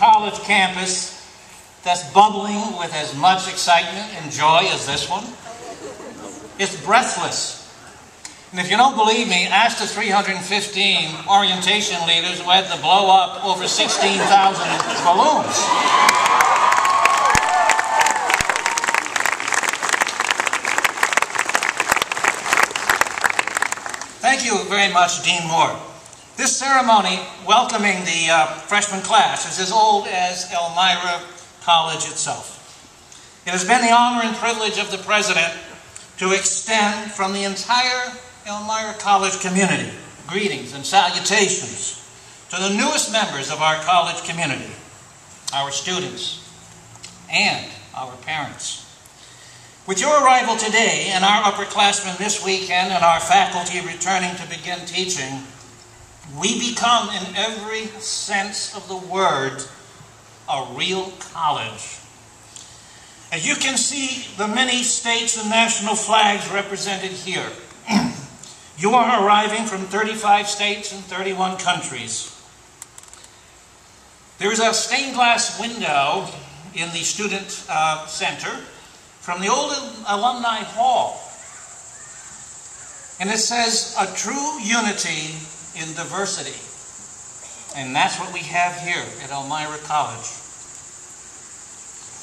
college campus that's bubbling with as much excitement and joy as this one? It's breathless. And if you don't believe me, ask the 315 orientation leaders who had to blow up over 16,000 balloons. Thank you very much, Dean Moore. This ceremony welcoming the freshman class is as old as Elmira College itself. It has been the honor and privilege of the President to extend from the entire Elmira College community greetings and salutations to the newest members of our college community, our students, and our parents. With your arrival today and our upperclassmen this weekend and our faculty returning to begin teaching, we become, in every sense of the word, a real college. As you can see the many states and national flags represented here, you are arriving from 35 states and 31 countries. There is a stained glass window in the student center from the old alumni hall. And it says, "A true unity in diversity." And that's what we have here at Elmira College.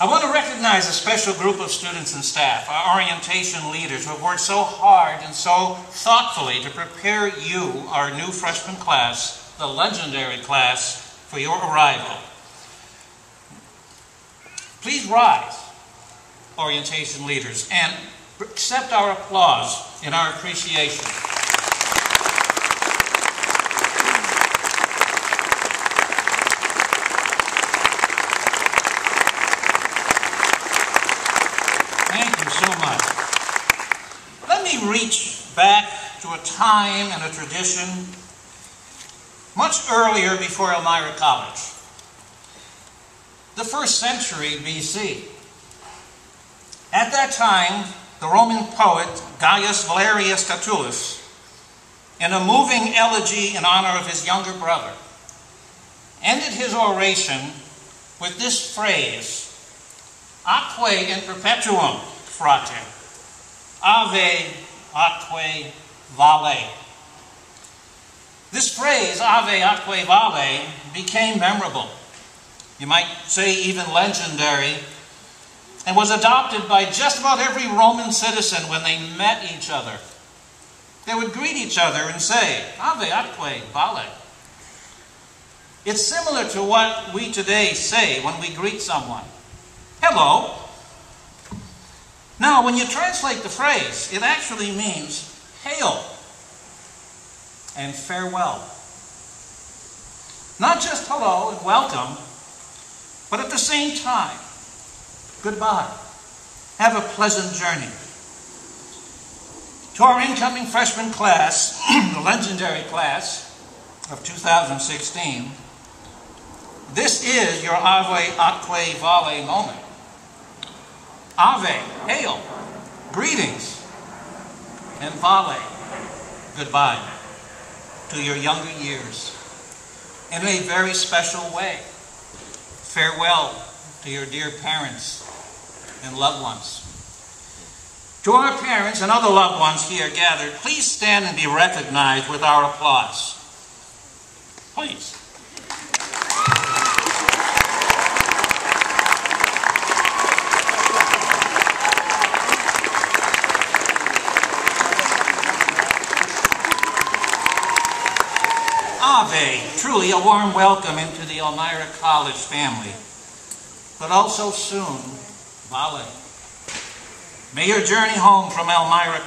I want to recognize a special group of students and staff, our orientation leaders, who have worked so hard and so thoughtfully to prepare you, our new freshman class, the legendary class, for your arrival. Please rise, orientation leaders, and accept our applause in our appreciation. Thank you so much. Let me reach back to a time and a tradition much earlier before Elmira College. The 1st century BC. At that time, the Roman poet Gaius Valerius Catullus, in a moving elegy in honor of his younger brother, ended his oration with this phrase, "Atque in perpetuum, frate, ave atque vale." This phrase, "ave atque vale," became memorable. You might say even legendary, and was adopted by just about every Roman citizen when they met each other. They would greet each other and say, "Ave atque vale." It's similar to what we today say when we greet someone. Hello. Now, when you translate the phrase, it actually means hail and farewell. Not just hello and welcome, but at the same time, goodbye. Have a pleasant journey. To our incoming freshman class, the legendary class of 2016, this is your Ave atque vale moment. Ave, hail, greetings, and vale, goodbye to your younger years. In a very special way, farewell to your dear parents and loved ones. To our parents and other loved ones here gathered, please stand and be recognized with our applause. Please. Ave, truly a warm welcome into the Elmira College family, but also soon, vale. May your journey home from Elmira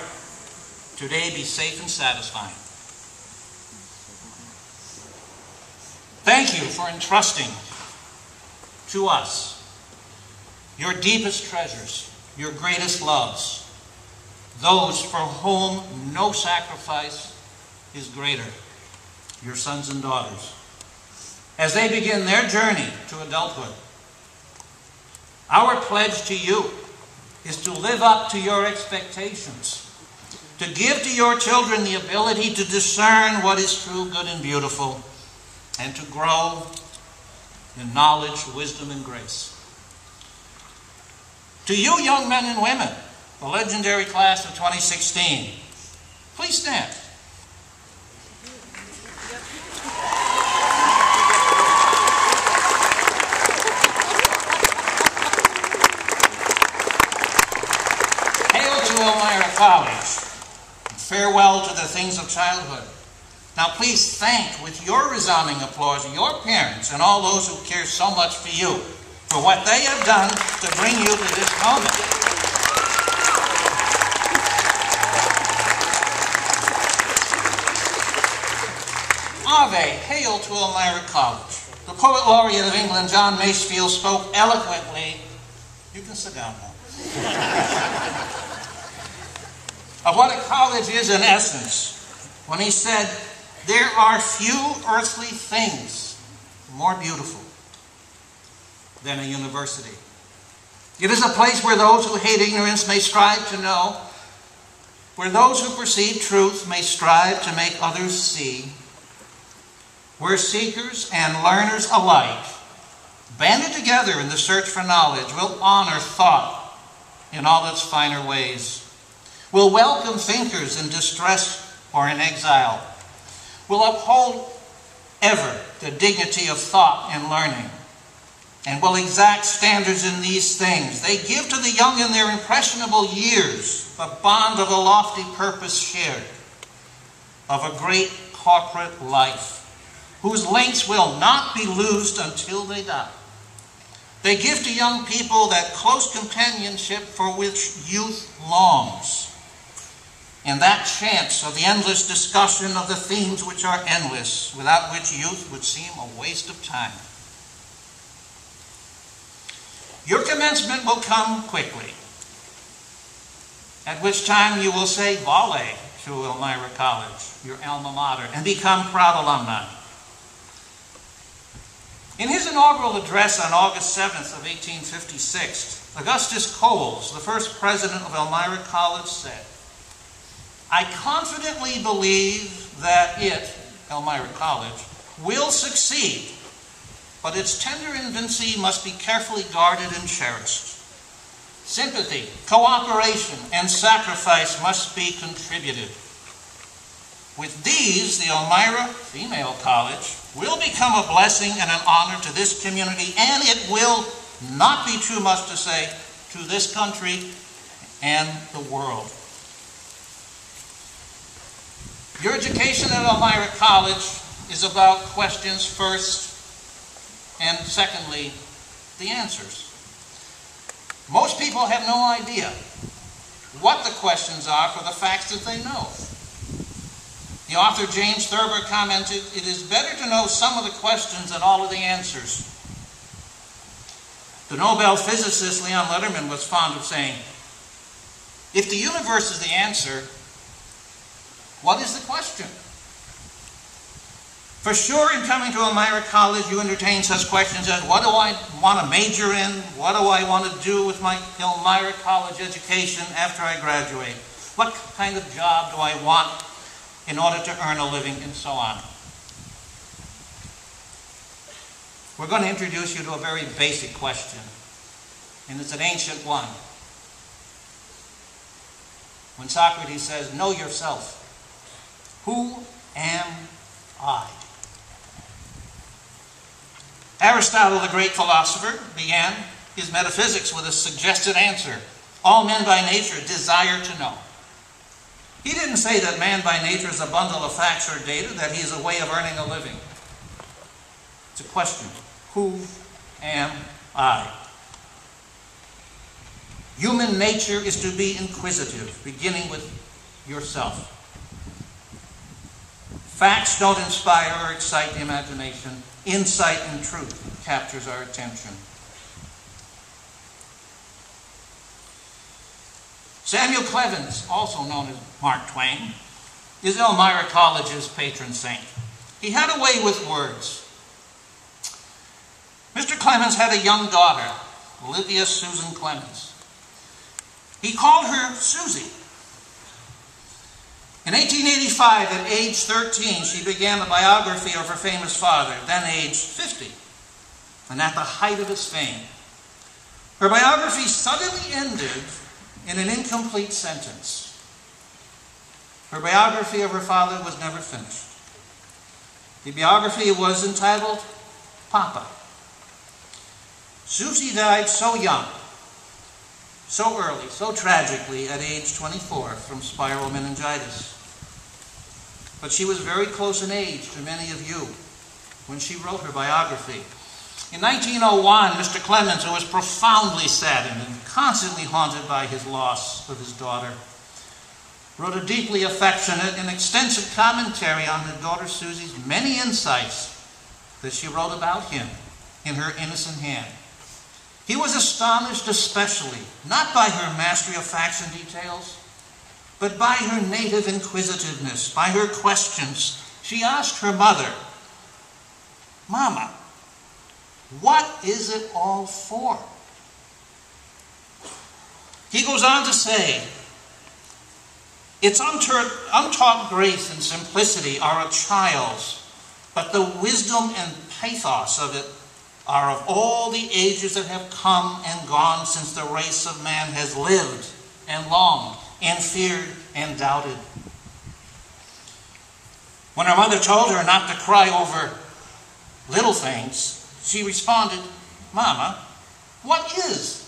today be safe and satisfying. Thank you for entrusting to us your deepest treasures, your greatest loves, those for whom no sacrifice is greater, your sons and daughters, as they begin their journey to adulthood. Our pledge to you is to live up to your expectations, to give to your children the ability to discern what is true, good, and beautiful, and to grow in knowledge, wisdom, and grace. To you young men and women, the legendary class of 2016, please stand. Hail to Elmira College, and farewell to the things of childhood. Now please thank with your resounding applause your parents and all those who care so much for you, for what they have done to bring you to this moment. Ave, hail to Elmira College. The Poet Laureate of England, John Masefield, spoke eloquently, you can sit down now, of what a college is in essence, when he said, "There are few earthly things more beautiful than a university. It is a place where those who hate ignorance may strive to know, where those who perceive truth may strive to make others see, where seekers and learners alike, banded together in the search for knowledge, will honor thought in all its finer ways, will welcome thinkers in distress or in exile, will uphold ever the dignity of thought and learning, and will exact standards in these things. They give to the young in their impressionable years the bond of a lofty purpose shared, of a great corporate life, whose links will not be loosed until they die. They give to young people that close companionship for which youth longs, and that chance of the endless discussion of the themes which are endless, without which youth would seem a waste of time. Your commencement will come quickly, at which time you will say volley to Elmira College, your alma mater, and become proud alumni. In his inaugural address on August 7th of 1856, Augustus Coles, the first president of Elmira College, said, "I confidently believe that it, Elmira College, will succeed, but its tender infancy must be carefully guarded and cherished. Sympathy, cooperation, and sacrifice must be contributed. With these, the Elmira Female College will become a blessing and an honor to this community, and it will not be too much to say to this country and the world." Your education at Elmira College is about questions first, and secondly, the answers. Most people have no idea what the questions are for the facts that they know. The author James Thurber commented, "It is better to know some of the questions than all of the answers." The Nobel physicist Leon Lederman was fond of saying, "If the universe is the answer, what is the question?" For sure, in coming to Elmira College, you entertain such questions as, what do I want to major in? What do I want to do with my Elmira College education after I graduate? What kind of job do I want in order to earn a living, and so on? We're going to introduce you to a very basic question, and it's an ancient one. When Socrates says, "Know yourself. Who am I?" Aristotle, the great philosopher, began his metaphysics with a suggested answer. All men by nature desire to know. He didn't say that man by nature is a bundle of facts or data, that he is a way of earning a living. It's a question. Who am I? Human nature is to be inquisitive, beginning with yourself. Facts don't inspire or excite the imagination. Insight and truth captures our attention. Samuel Clemens, also known as Mark Twain, is Elmira College's patron saint. He had a way with words. Mr. Clemens had a young daughter, Olivia Susan Clemens. He called her Susie. In 1885, at age 13, she began the biography of her famous father, then aged 50. and at the height of his fame. Her biography suddenly ended in an incomplete sentence. Her biography of her father was never finished. The biography was entitled Papa. Susie died so young, so early, so tragically at age 24 from spiral meningitis. But she was very close in age to many of you when she wrote her biography. In 1901, Mr. Clemens, who was profoundly saddened and constantly haunted by his loss of his daughter, wrote a deeply affectionate and extensive commentary on his daughter Susie's many insights that she wrote about him in her innocent hand. He was astonished especially, not by her mastery of facts and details, but by her native inquisitiveness, by her questions. She asked her mother, "Mama, what is it all for?" He goes on to say, "Its untaught grace and simplicity are a child's, but the wisdom and pathos of it are of all the ages that have come and gone since the race of man has lived and longed and feared and doubted." When her mother told her not to cry over little things, she responded, "Mama, what is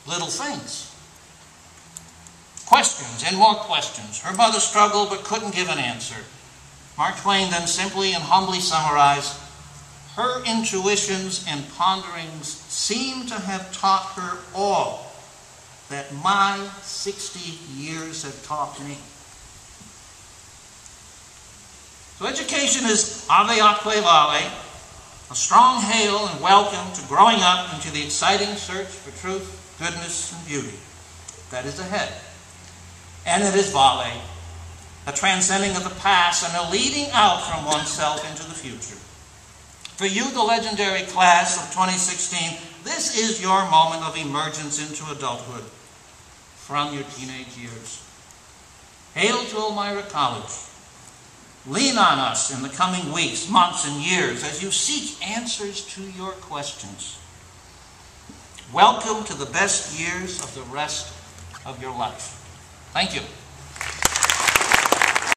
little things?" Questions and more questions. Her mother struggled but couldn't give an answer. Mark Twain then simply and humbly summarized, "Her intuitions and ponderings seem to have taught her all that my 60 years have taught me." So education is ave atque vale, a strong hail and welcome to growing up into the exciting search for truth, goodness, and beauty that is ahead. And it is vale, a transcending of the past and a leading out from oneself into the future. For you, the legendary class of 2016, this is your moment of emergence into adulthood from your teenage years. Hail to Elmira College. Lean on us in the coming weeks, months, and years as you seek answers to your questions. Welcome to the best years of the rest of your life. Thank you.